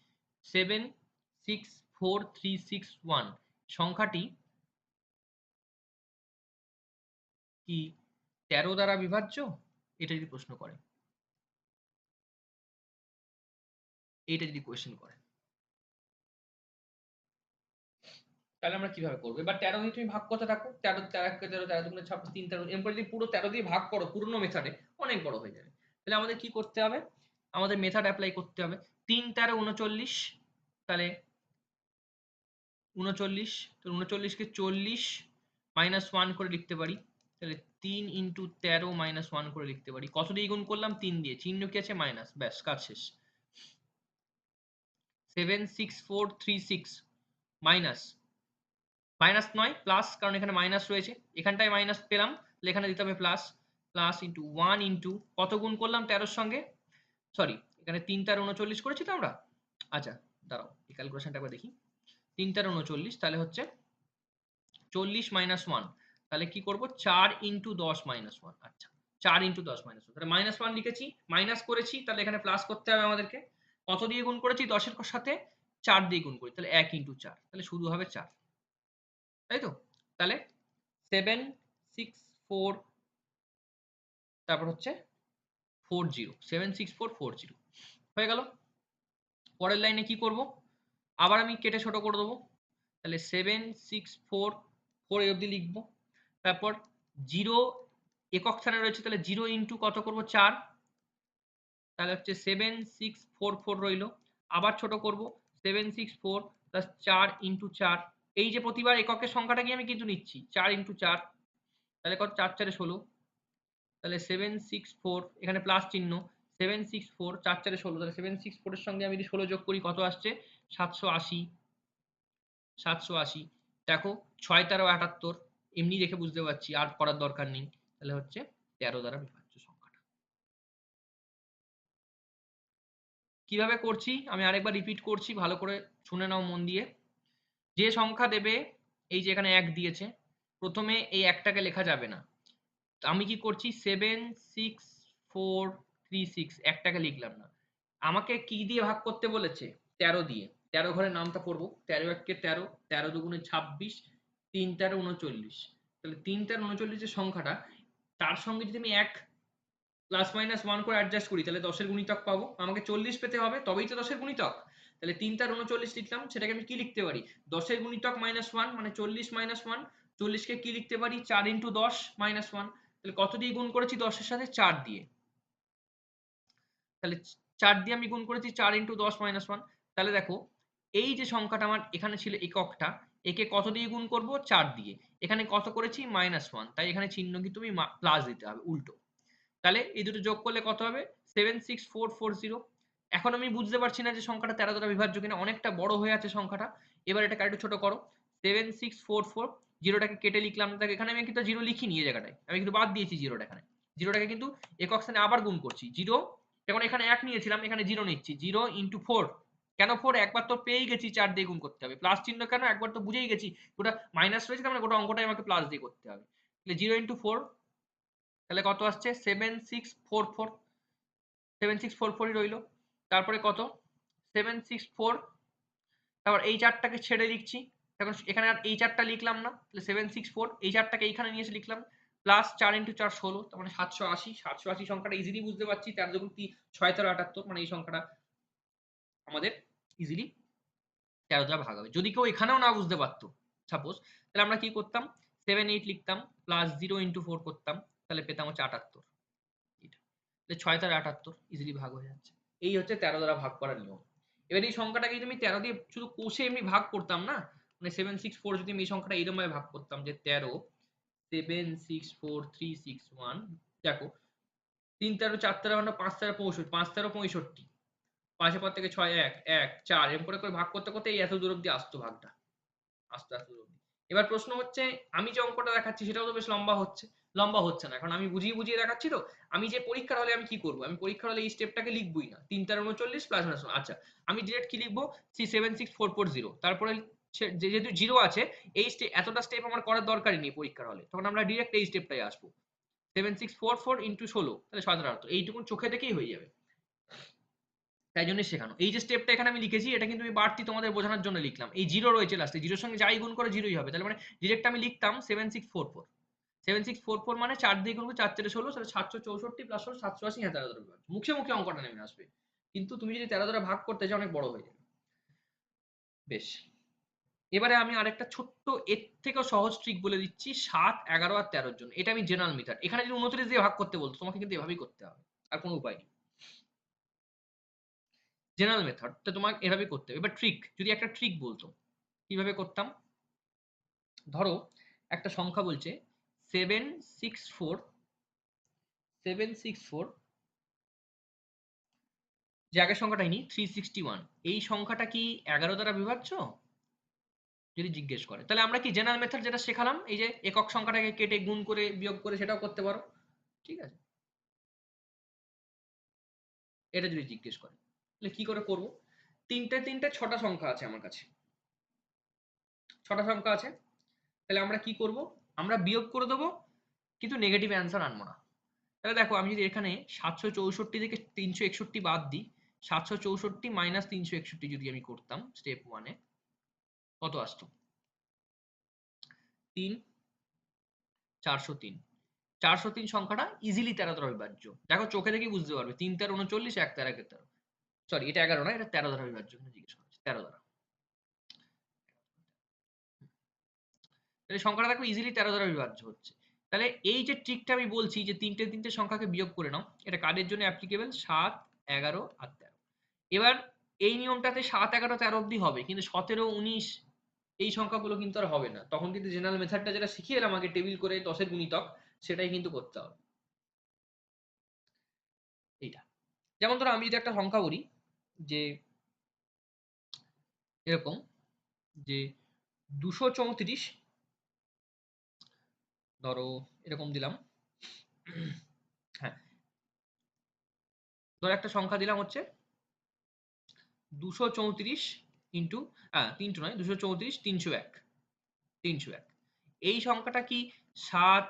764 361, সংখ্যাটি কি 13 দ্বারা বিভাজ্য? এটা যদি প্রশ্ন করে, এইটা যদি কোয়েশ্চেন করে, তাহলে আমরা কিভাবে করবো? এবার 13 দিয়ে তুমি ভাগ করতে থাকো, 13 13 13 13 দুগুণে 26, 3 13, এরপর যদি পুরো 13 দিয়ে ভাগ করো পুরনো মেথডে, অনেক বড় হয়ে যাবে। তাহলে আমাদের কি করতে হবে, আমাদের মেথড অ্যাপ্লাই করতে হবে। 3 13 39, তাহলে 39, তো 39 কে 40 -1 করে লিখতে পারি। তাহলে 3 × 13 -1 করে লিখতে পারি। কত দিয়ে গুণ করলাম, 3 দিয়ে, চিহ্ন কি আছে, মাইনাস, ব্যাস কাজ শেষ। 76436 মাইনাস, মাইনাস নয় প্লাস, কারণ এখানে মাইনাস রয়েছে, এখানটায় মাইনাস পেলাম, তাহলে এখানে দিতে হবে প্লাস। প্লাস ইন্টু 1 ইন্টু কত গুণ করলাম 13-র সঙ্গে, সরি এখানে 3 13 39 করেছি তো আমরা। আচ্ছা দাঁড়াও, এই ক্যালকুলেশনটা একবার দেখি। 3 13 39, তাহলে হচ্ছে 40 - 1, তাহলে কি করব, 4 × 10 - 1। আচ্ছা 4 × 10 - 1, তাহলে -1 লিখেছি, মাইনাস করেছি, তাহলে এখানে প্লাস করতে হবে আমাদেরকে। কত দিয়ে গুণ করেছি, 10 এর সাথে 4 দিয়ে গুণ করি, তাহলে 1 × 4, তাহলে শুধু হবে 4, তাই তো? তাহলে 7 6 4, তারপর হচ্ছে 40, 7 6 4 40 হয়ে গেল। পরের লাইনে কি করব, আবার আমি কেটে ছোট করে দেবো। তাহলে 7 6 4 4 এই অবধি লিখবো। তারপর 0 একক স্থানে রয়েছে, তাহলে 0 ইন্টু কত করব, 4, তাহলে হচ্ছে 7 6 4 4 রইল। আবার ছোট করব, 7 6 4 প্লাস 4 ইন্টু 4, এই যে প্রতিবার এককের সংখ্যাটাকে আমি কিন্তু নিচ্ছি 4 ইন্টু 4, তাহলে কত, 4 4 16, তাহলে 7 6 4, এখানে প্লাস চিহ্ন, 7 6 4 4 4 16, তাহলে 7 6 4 এর সঙ্গে আমি যদি 16 যোগ করি কত আসছে, 780। 780 দেখো, 6 13 78, এমনি দেখে বুঝতে পারছি, আর করার দরকার নেই। তাহলে হচ্ছে 13 দ্বারা বিভাজ্য সংখ্যাটা। কিভাবে করছি আমি আরেকবার রিপিট করছি, ভালো করে শুনে নাও মন দিয়ে। যে সংখ্যা দেবে, এই যে এখানে 1 দিয়েছে, প্রথমে এই 1টাকে লেখা যাবে না। আমি কি করছি, 7 6 4 3 6, 1টাকে লিখলাম না। আমাকে কি দিয়ে ভাগ করতে বলেছে, 13 দিয়ে। 13 ঘরে নামটা পড়বো, 13 1 13, 13 দুগুণে 26, 3 13 39। তাহলে 3 13 39 যে সংখ্যাটা, তার সঙ্গে যদি আমি 1 +- 1 করে অ্যাডজাস্ট করি, তাহলে 10 এর গুণিতক পাবো। আমাকে 40 পেতে হবে, তবেই তো 10 এর গুণিতক। তাহলে 3 13 39 লিখলাম, সেটাকে আমি কি লিখতে পারি, 10 এর গুণিতক -1 মানে 40 - 1, 40 কে কি লিখতে পারি, 4 × 10 - 1। তাহলে কত দিয়ে গুণ করেছি, 10 এর সাথে 4 দিয়ে, তাহলে 4 দিয়ে আমি গুণ করেছি, 4 × 10 - 1। তাহলে দেখো, এই যে সংখ্যাটা আমার এখানে ছিল এককটা, একে কত দিয়ে গুণ করব, 4 দিয়ে। এখানে কত করেছি, -1, তাই এখানে চিহ্ন কিন্তু তুমি প্লাস দিতে হবে উল্টো। তাহলে এই দুটো যোগ করলে কত হবে, 76440। এখন আমি বুঝতে পারছি না যে সংখ্যাটা 13 দ্বারা বিভাজ্য কিনা, অনেকটা বড় হয়ে আছে সংখ্যাটা। এবার এটাকে আরেকটু ছোট করো, 7644, জিরোটাকে কেটে লিখলাম, দেখো এখানে আমি কিন্তু জিরো লিখিনি, এই জায়গাটায় আমি কিন্তু বাদ দিয়েছি জিরোটা। এখানে জিরোটাকে কিন্তু একক স্থানে আবার গুণ করছি, জিরো, যেমন এখানে 1 নিয়েছিলাম, এখানে জিরো নিচ্ছি, 0 × 4। কেন 4, একবার তো পেয়েই গেছি 4 দিয়ে গুণ করতে হবে, প্লাস চিহ্ন কেন, একবার তো বুঝেই গেছি ওটা মাইনাস রয়েছে, তার মানে গোটা অঙ্কটাই আমাকে প্লাস দিয়ে করতে হবে। তাহলে 0 × 4, তাহলে কত আসছে, 7644, 7644ই রইল। তারপরে কত, 764, তারপর এই 4টাকে ছেড়ে লিখছি, এখন এখানে আর এই 4টা লিখলাম না, তাহলে 764, এই 4টাকে এইখানে নিয়ে এসে লিখলাম, প্লাস 4 × 4 16, তার মানে 780। 780 সংখ্যাটা ইজিলি বুঝতে পারছি, 13 দুগুণ 6 13 78, মানে এই সংখ্যাটা আমাদের ইজিলি 13 দ্বারা ভাগ হবে। যদি কেউ এখানেও না বুঝতে পারতো সাপোজ, তাহলে আমরা কি করতাম, 7 8 লিখতাম প্লাস 0 ইন্টু 4 করতাম, তাহলে পেতাম হচ্ছে 78। তাহলে 6 তার 78 ইজিলি ভাগ হয়ে যাচ্ছে। এই হচ্ছে 13 দ্বারা ভাগ করার নিয়ম। এবার এই সংখ্যাটাকে তুমি 13 দিয়ে শুধু কোষে এমনি ভাগ করতাম না, মানে 764 যদি আমি এই সংখ্যাটা এরকম ভাবে ভাগ করতাম যে 13 7 6 4 3 6 1, দেখো 3 13 4 13 5 13 65, 5 13 65, 5 পর থেকে 6 1 1 4 এরকম করে ভাগ করতে করতে এই এত দূর অব্দি আসতো ভাগটা, আস্তে আস্তে দূর অব্দি। এবার প্রশ্ন হচ্ছে আমি যে অঙ্কটা দেখাচ্ছি সেটাও তো বেশ লম্বা হচ্ছে, লম্বা হচ্ছে না কারণ আমি বুঝিয়ে বুঝিয়ে দেখাচ্ছি। তো আমি যে পরীক্ষার হলে আমি কি করবো, আমি পরীক্ষার হলে এই স্টেপটাকে লিখবই না, 3 13 39 প্লাস মাইনাস। আচ্ছা আমি ডিরেক্ট কি লিখবো, 76440, তারপরে যেহেতু জিরো আছে এই এতটা স্টেপ আমার করার দরকারই নেই পরীক্ষার হলে, তখন আমরা ডিরেক্ট এই স্টেপটাই আসবো, 7644 ইন্টু 16, তাহলে 17 এইটুকুন চোখে দেখেই হয়ে যাবে। তাই জন্য শেখানো। এই যে স্টেপটা এখানে আমি লিখেছি এটা কিন্তু আমি বাড়তি তোমাদের বোঝানোর জন্য লিখলাম। এই জিরো রয়েছে লাস্টে, জিরোর সঙ্গে যাই গুণ করে জিরোই হবে, তাহলে মানে ডিরেক্ট আমি লিখতাম 7644, 7644 মানে 4 দিয়ে গুণ করে 4 4 16, তাহলে 764 প্লাস 780, হ্যাঁ 13 দ্বারা বিভাজ্য। মুখে মুখে অঙ্কটা নেমে আসবে, কিন্তু তুমি যদি 13 দ্বারা ভাগ করতে চাও অনেক বড় হয়ে যাবে। বেশ, এবারে আমি আরেকটা ছোট্ট এর থেকেও সহজ ট্রিক বলে দিচ্ছি 7 11 আর 13 এর জন্য। এটা আমি জেনারেল মেথড, এখানে যদি 29 দিয়ে ভাগ করতে বলতো তোমাকে কিন্তু এভাবেই করতে হবে, আর কোনো উপায় নেই। জেনারেল মেথড তো তোমাকে এভাবে করতে হবে। এবার ট্রিক, যদি একটা ট্রিক বলতো কিভাবে করতাম, ধরো একটা সংখ্যা বলছে 764 যে আগের সংখ্যাটাই নি 361, এই সংখ্যাটা কি 11 দ্বারা বিভাজ্য যদি জিজ্ঞেস করে, তাহলে আমরা কি জেনারেল মেথড যেটা শেখালাম, এই যে একক সংখ্যাটাকে কেটে গুণ করে বিয়োগ করে সেটাও করতে পারো, ঠিক আছে। এটা যদি জিজ্ঞেস করে তাহলে কি করে করব, তিনটে 6টা সংখ্যা আছে আমার কাছে, 6টা সংখ্যা আছে, তাহলে আমরা কি করব, আমরা বিয়োগ করে দেবো কিন্তু নেগেটিভ অ্যান্সার আনবো না। তাহলে দেখো আমি যদি এখানে 764 থেকে 361 বাদ দিই, 764 মাইনাস 361 যদি আমি করতাম স্টেপ 1 এ, কত আসতো, 3 403। 403 সংখ্যাটা ইজিলি 13 দ্বারা বিভাজ্য, দেখো চোখে দেখেই বুঝতে পারবে, 3 13 39, 1 13 13, সরি এটা 11 না, এটা 13 দ্বারা বিভাজ্য, জিজ্ঞেস করছে 13 দ্বারা। তাহলে সংখ্যাটা দেখো ইজিলি 13 দ্বারা বিভাজ্য হচ্ছে। তাহলে এই যে ট্রিকটা আমি বলছি যে তিনটে সংখ্যাকে বিয়োগ করে নাও, এটা কাদের জন্য অ্যাপ্লিকেবল, 7 11 আর 13। এবার এই নিয়মটাতে 7 11 13 অব্দি হবে, কিন্তু 17 19 এই সংখ্যাগুলো কিন্তু আর হবে না, তখন কিন্তু জেনারেল মেথডটা যেটা শিখিয়ে এলাম আগে টেবিল করে 10 এর গুণিতক, সেটাই কিন্তু করতে হবে। এইটা যেমন ধরো আমি যদি একটা সংখ্যা বলি যে এরকম যে 234, ধরো এরকম দিলাম, হ্যাঁ ধরো একটা সংখ্যা দিলাম হচ্ছে 234 ইন্টু, হ্যাঁ 3 নয় 234 301, 301 এই সংখ্যাটা কি 7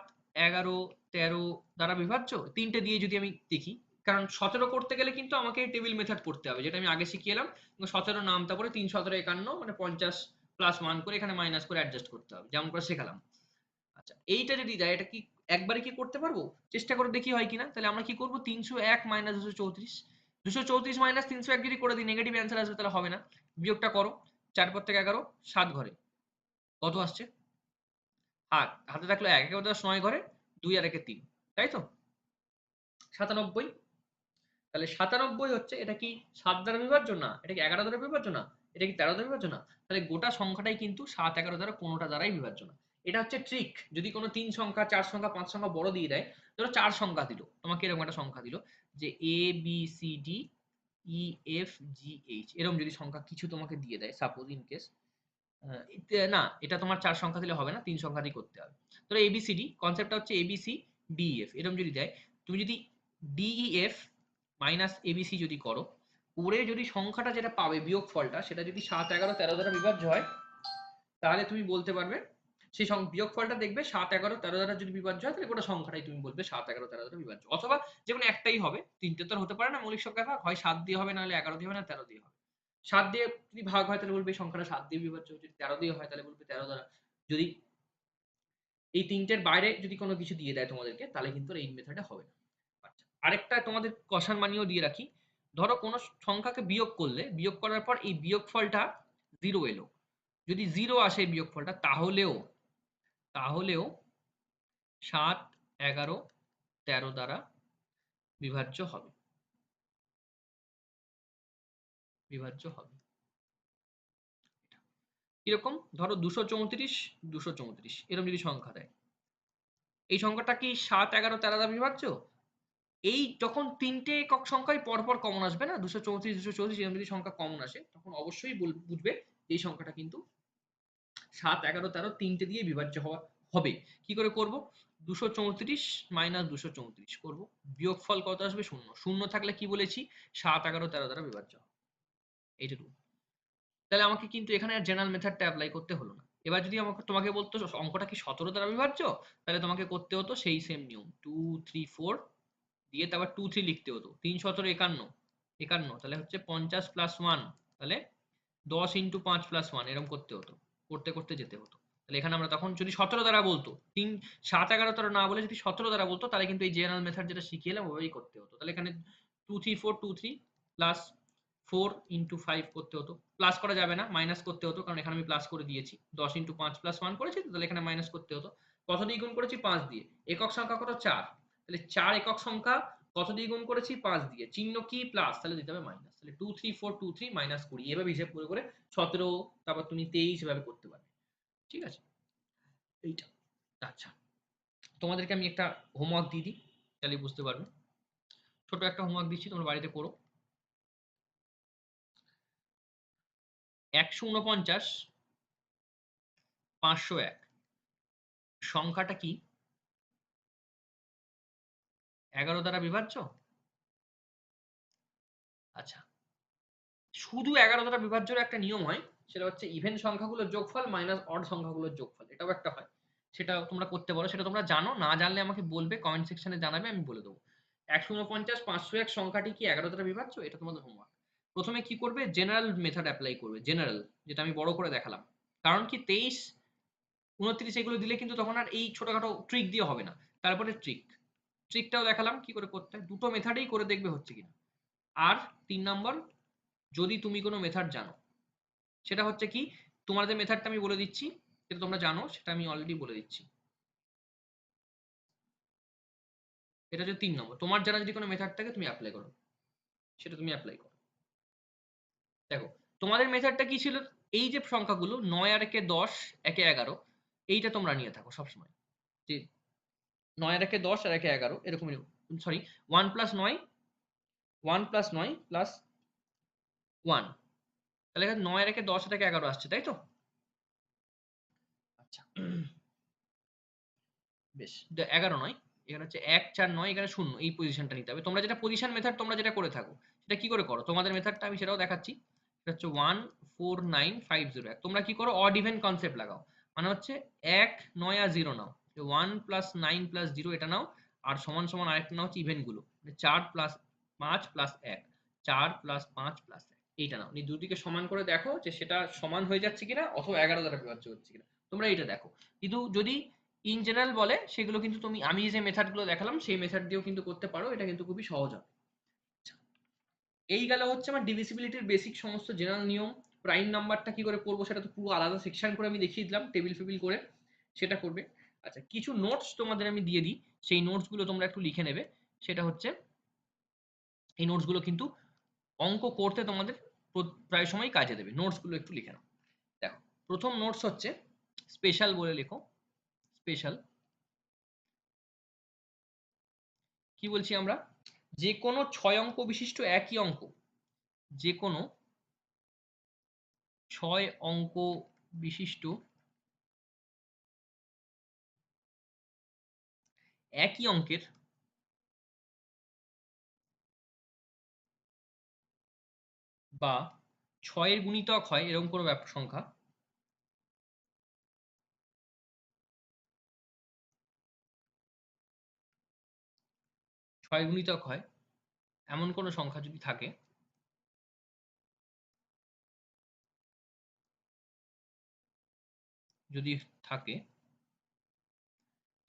11 13 দ্বারা বিভাজ্য, তিনটে দিয়ে যদি আমি দেখি, কারণ 17 করতে গেলে কিন্তু আমাকে টেবিল মেথড করতে হবে যেটা আমি আগে শিখিয়ে এলাম, 17 নাম তারপরে 3 17 51 মানে 50 প্লাস 1 করে এখানে মাইনাস করে অ্যাডজাস্ট করতে হবে যেমন করে শেখালাম। আচ্ছা এইটা যদি দেয় এটা কি একবারে কি করতে পারবো, চেষ্টা করে দেখি হয় কিনা। তাহলে আমরা কি করবো, 301 মাইনাস 234, 234 মাইনাস 301 যদি করে দিই নেগেটিভ অ্যান্সার আসবে, তাহলে হবে না। বিয়োগটা করো, 4 পর থেকে 11, 7 ঘরে কত আসছে, হাত হাতে থাকলো 1, 1 10 9 ঘরে 2 আর 1 3, তাই তো 97। তাহলে 97 হচ্ছে, এটা কি 7 দ্বারা বিভাজ্য না, এটা কি 11 দ্বারা বিভাজ্য না, এটা কি 13 দ্বারা বিভাজ্য না, তাহলে গোটা সংখ্যাটাই কিন্তু 7 11 দ্বারা কোনোটা দ্বারাই বিভাজ্য না। এটা হচ্ছে ট্রিক, যদি কোনো 3 সংখ্যা 4 সংখ্যা 5 সংখ্যা বড় দিয়ে দেয়, ধরো 4 সংখ্যা দিল তোমাকে, এরকম একটা সংখ্যা দিল যে A B C D E F G H, এরকম যদি সংখ্যা কিছু তোমাকে দিয়ে দেয় সাপোজ ইন কেস, না এটা তোমার 4 সংখ্যা দিলে হবে না, 3 সংখ্যা দিয়ে করতে হবে। ধরো এবিসিডি কনসেপ্টটা হচ্ছে এবিসি ডিএফ এরকম যদি দেয়, তুমি যদি ডিইএফ মাইনাস এবিসি যদি করো, করে যদি সংখ্যাটা যেটা পাবে বিয়োগ ফলটা সেটা যদি 7 11 13 দ্বারা বিভাজ্য হয়, তাহলে তুমি বলতে পারবে সেই বিয়োগ ফলটা দেখবে 7 11 13 দ্বারা যদি বিভাজ্য হয়, তাহলে গোটা সংখ্যাটাই তুমি বলবে 7 11 13 দ্বারা বিভাজ্য, অথবা যে কোনো একটাই হবে, তিনটে তো আর হতে পারে না মৌলিক সংখ্যা ভাগ, হয় 7 দিয়ে হবে, নাহলে 11 দিয়ে হবে, না 13 দিয়ে হবে। 7 দিয়ে যদি ভাগ হয় তাহলে বলবে এই সংখ্যাটা 7 দিয়ে বিভাজ্য, যদি 13 দিয়ে হয় তাহলে বলবে 13 দ্বারা। যদি এই তিনটের বাইরে যদি কোনো কিছু দিয়ে দেয় তোমাদেরকে, তাহলে কিন্তু এই মেথডে হবে না। আচ্ছা আরেকটা তোমাদের কষান মানিও দিয়ে রাখি, ধরো কোনো সংখ্যাকে বিয়োগ করলে, বিয়োগ করার পর এই বিয়োগফলটা 0 এলো, যদি 0 আসে এই বিয়োগফলটা, তাহলেও তাহলেও 7, 11, 13 দ্বারা বিভাজ্য হবে, বিভাজ্য হবে। কিরকম? ধরো 234, 234 এরকম যদি সংখ্যা দেয়, এই সংখ্যাটা কি 7, 11, 13 দ্বারা বিভাজ্য? এই যখন তিনটে একক সংখ্যাই পরপর কমন আসবে না, 234, 234 এরকম যদি সংখ্যা কমন আসে, তখন অবশ্যই বুঝবে এই সংখ্যাটা কিন্তু 7, 11, 13 তিনটে দিয়ে বিভাজ্য হওয়া হবে। কি করে করব? 234 মাইনাস 234 করব, বিয়োগফল কত আসবে? 0। 0 থাকলে কি বলেছি? 7, 11, 13 দ্বারা বিভাজ্য হবে। এইটুকু। তাহলে আমাকে কিন্তু এখানে আর জেনারেল মেথডটা অ্যাপ্লাই করতে হলো না। এবার যদি তোমাকে বলতো অঙ্কটা কি 17 দ্বারা বিভাজ্য, তাহলে তোমাকে করতে হতো সেই সেম নিয়ম, 2, 3, 4 দিয়ে তারপর 2, 3 লিখতে হতো। 3, 17, 51, 51 তাহলে হচ্ছে 50 প্লাস 1, তাহলে 10 ইন্টু 5 প্লাস 1 এরকম করতে হতো, করতে করতে যেতে হতো। তাহলে এখানে আমরা তখন যদি 17 দ্বারা বলতো, 3, 7, 11 দ্বারা না বলে যদি 17 দ্বারা বলতো, তাহলে কিন্তু এই জেনারেল মেথড যেটা শিখিয়ে এলাম ওইভাবেই করতে হতো। তাহলে এখানে 2, 3, 4, 2, 3 প্লাস 4 ইন্টু 5 করতে হতো। প্লাস করা যাবে না, মাইনাস করতে হতো, কারণ এখানে আমি প্লাস করে দিয়েছি। 10 ইন্টু 5 প্লাস 1 করেছি, তাহলে এখানে মাইনাস করতে হতো। কত দিয়ে গুণ করেছি? 5 দিয়ে। একক সংখ্যা কত? 4। তাহলে 4 একক সংখ্যা কত দিয়ে গুণ করেছি? 5 দিয়ে। চিহ্ন কি? প্লাস, তাহলে দিতে হবে মাইনাস। তাহলে 2, 3, 4, 2, 3 মাইনাস 20 এভাবে হিসেব করে করে 17, তারপর তুমি 23 এভাবে করতে পারবে। ঠিক আছে? এইটা। আচ্ছা, তোমাদেরকে আমি একটা হোমওয়ার্ক দিয়ে দিই, তাহলে বুঝতে পারবে। ছোট একটা হোমওয়ার্ক দিচ্ছি, তোমরা বাড়িতে করো। 149, 501 সংখ্যাটা কি 11 দ্বারা বিভাজ্য? আচ্ছা, শুধু 11 দ্বারা বিভাজ্যের একটা নিয়ম হয়, সেটা হচ্ছে ইভেন সংখ্যাগুলোর যোগফল মাইনাস অড সংখ্যাগুলোর যোগফল, এটাও একটা হয়। সেটা তোমরা করতে পারো, সেটা তোমরা জানো, না জানলে আমাকে বলবে, কমেন্ট সেকশনে জানাবে, আমি বলে দেবো। 149, 501 সংখ্যাটি কি 11 দ্বারা বিভাজ্য? এটা তোমাদের হোমওয়ার্ক। প্রথমে কি করবে? জেনারেল মেথড অ্যাপ্লাই করবে, জেনারেল, যেটা আমি বড় করে দেখালাম। কারণ কি 23, 29 এগুলো দিলে কিন্তু তখন আর এই ছোটখাটো ট্রিক দিয়ে হবে না। তারপরে ট্রিকটাও দেখালাম কি করে করতে হয়, দুটো মেথডেই করে দেখবে হচ্ছে কিনা। আর 3 নম্বর, যদি তুমি কোনো মেথড জানো, সেটা হচ্ছে কি, তোমাদের মেথডটা আমি বলে দিচ্ছি, যেটা তোমরা জানো সেটা আমি অলরেডি বলে দিচ্ছি। এটা হচ্ছে 3 নম্বর, তোমার জানা যদি কোনো মেথড থাকে তুমি অ্যাপ্লাই করো, সেটা তুমি অ্যাপ্লাই করো। দেখো, তোমাদের মেথডটা কি ছিল? এই যে সংখ্যাগুলো 9 আর একে 10, একে 11, এইটা তোমরা নিয়ে থাকো সবসময়, যে 9 আর একে 10 আর একে 11 এরকম, সরি 1 প্লাস 9, 1 প্লাস 9 প্লাস 1, তাহলে এখানে 9 আর একে 10 আর একে 11 আসছে, তাই তো? আচ্ছা, বেশ, 11 নয়, এখানে হচ্ছে 1, 4, 9, এখানে 0, এই পজিশনটা নিতে হবে। তোমরা যেটা পজিশন মেথড তোমরা যেটা করে থাকো, সেটা কি করে করো? তোমাদের মেথডটা আমি সেটাও দেখাচ্ছি। সেটা হচ্ছে 1, 4, 9, 5, 0, 1। তোমরা কি করো? অড ইভেন কনসেপ্ট লাগাও, মানে হচ্ছে 1, 9 আর 0 নাও, 1 প্লাস 9 প্লাস 0 এটা নাও, আর সমান সমান আরেকটা নাও হচ্ছে ইভেন গুলো, 4 প্লাস 5 প্লাস 1, 4 প্লাস 5 প্লাস 1, এইটা নাও। দুদিকে সমান করে দেখো যে সেটা সমান হয়ে যাচ্ছে কিনা, অথবা 11 দ্বারা বিভাজ্য হচ্ছে কিনা, তোমরা এইটা দেখো। কিন্তু যদি ইন জেনারেল বলে, সেগুলো কিন্তু তুমি আমি যে মেথড গুলো দেখালাম সেই মেথড দিয়েও কিন্তু করতে পারো, এটা কিন্তু খুবই সহজ হবে। আচ্ছা, এই গেল হচ্ছে আমার ডিভিসিবিলিটির বেসিক সমস্ত জেনারেল নিয়ম। প্রাইম নাম্বারটা কি করে করবো সেটা তো পুরো আলাদা সেকশন করে আমি দেখিয়ে দিলাম, টেবিল ফেবিল করে, সেটা করবে। আচ্ছা, কিছু নোটস তোমাদের আমি দিয়ে দিই, সেই নোটস গুলো তোমরা একটু লিখে নেবে। সেটা হচ্ছে, এই নোটস গুলো কিন্তু অঙ্ক করতে তোমাদের প্রায় সময় কাজে দেবে, নোটস গুলো একটু লিখে নাও। দেখো, প্রথম নোটস হচ্ছে স্পেশাল বলে লেখো, স্পেশাল। কি বলছি আমরা? যে কোনো 6 অঙ্ক বিশিষ্ট একই অঙ্ক, যে কোনো 6 অঙ্ক বিশিষ্ট একই অঙ্কের বা 6 এর গুণিতক হয় এরকম কোনো সংখ্যা, ছয় গুণিতক হয় এমন কোনো সংখ্যা যদি থাকে, যদি থাকে,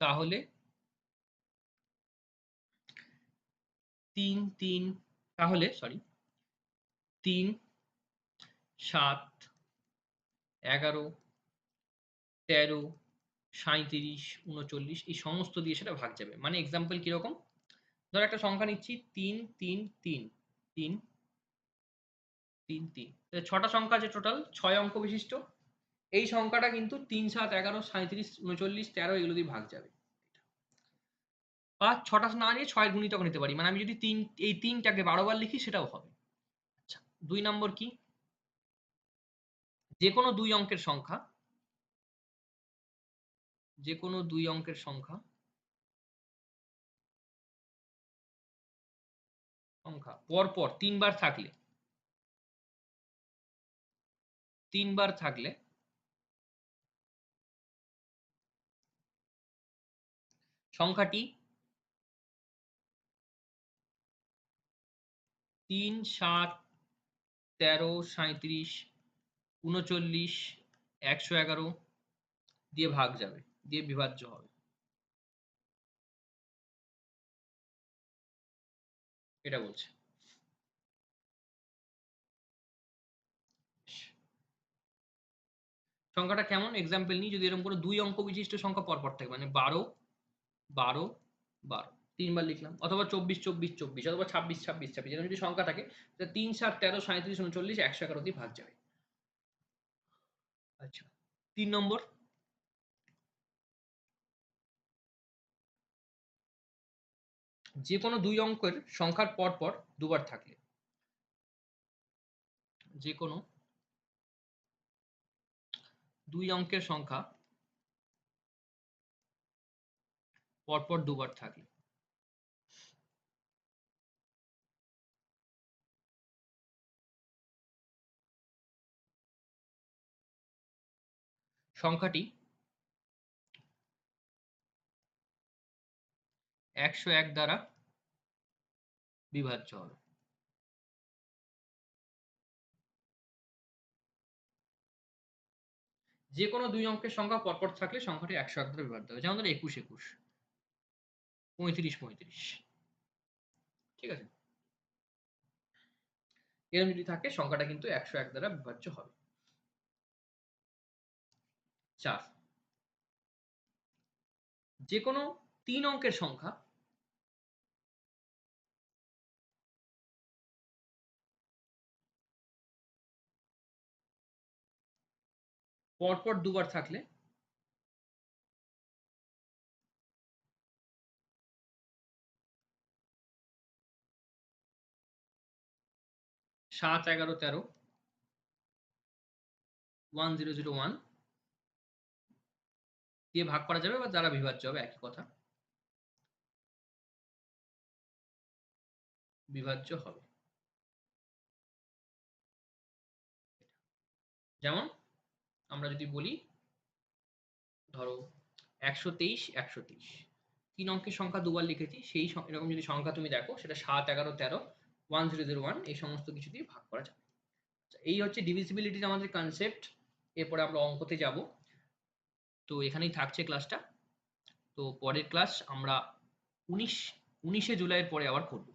তাহলে 3, 3, তাহলে সরি 3 7 11 13 37 39 এই সমস্ত দিয়ে সেটা ভাগ যাবে। মানে এক্সাম্পল কিরকম, ধর একটা সংখ্যা নিচ্ছি 3 3 3 3 3 3, 6টা সংখ্যা আছে টোটাল, 6 অঙ্ক বিশিষ্ট। এই সংখ্যাটা কিন্তু 3 7 11 37 39 13 এগুলো দিয়ে ভাগ যাবে। বা 6টা না নিয়ে 6 এর গুণিতক নিতে পারি, মানে আমি যদি এই 3টাকে 12 বার লিখি সেটাও হবে। আচ্ছা, 2 নম্বর কি, যে কোনো 2 অঙ্কের সংখ্যা, যে কোনো 2 অঙ্কের সংখ্যা পরপর 3 বার থাকলে, 3 বার থাকলে সংখ্যাটি 3 7 13 37 39 111 দিয়ে ভাগ যাবে, দিয়ে বিভাজ্য হবে, এটা বলছে। সংখ্যাটা কেমন এক্সাম্পল নিই, যদি এরকম কোনো 2 অঙ্ক বিশিষ্ট সংখ্যা পরপর থাকে, মানে 12 12 12 3 বার লিখলাম, অথবা 24 24 24, অথবা 26 26 26, এরকম যদি সংখ্যা থাকে, 3 7 13 37 39 111 দিয়ে ভাগ যাবে। আচ্ছা, 3 নম্বর, যে কোনো 2 অঙ্কের সংখ্যার পরপর দুবার থাকলে, যে কোনো 2 অঙ্কের সংখ্যা পরপর দুবার থাকলে সংখ্যাটি 101 দ্বারা বিভাজ্য হবে। যে কোনো 2 অঙ্কের সংখ্যা পরপর থাকলে সংখ্যাটি 101 দ্বারা বিভাজ্য হবে, যেমন ধরো 21 21, 35 35, ঠিক আছে, এরকম যদি থাকে সংখ্যাটা কিন্তু 101 দ্বারা বিভাজ্য হবে। 4, যে কোনো 3 অঙ্কের সংখ্যা পরপর দুবার থাকলে সাত 11 13 1001 দিয়ে ভাগ করা যাবে, বা দ্বারা বিভাজ্য হবে, একই কথা, বিভাজ্য হবে। যেমন আমরা যদি বলি, ধরো 123 123, 3 অঙ্কের সংখ্যা দুবার লিখেছি, সেই এরকম যদি সংখ্যা তুমি দেখো, সেটা 7 11 13 1001 এই সমস্ত কিছু দিয়ে ভাগ করা যাবে। আচ্ছা, এই হচ্ছে ডিভিজিবিলিটির আমাদের কনসেপ্ট। এরপরে আমরা অঙ্কতে যাব। তো এখানেই থাকছে ক্লাসটা। তো পরের ক্লাস আমরা 19শে জুলাইয়ের পরে আবার করব।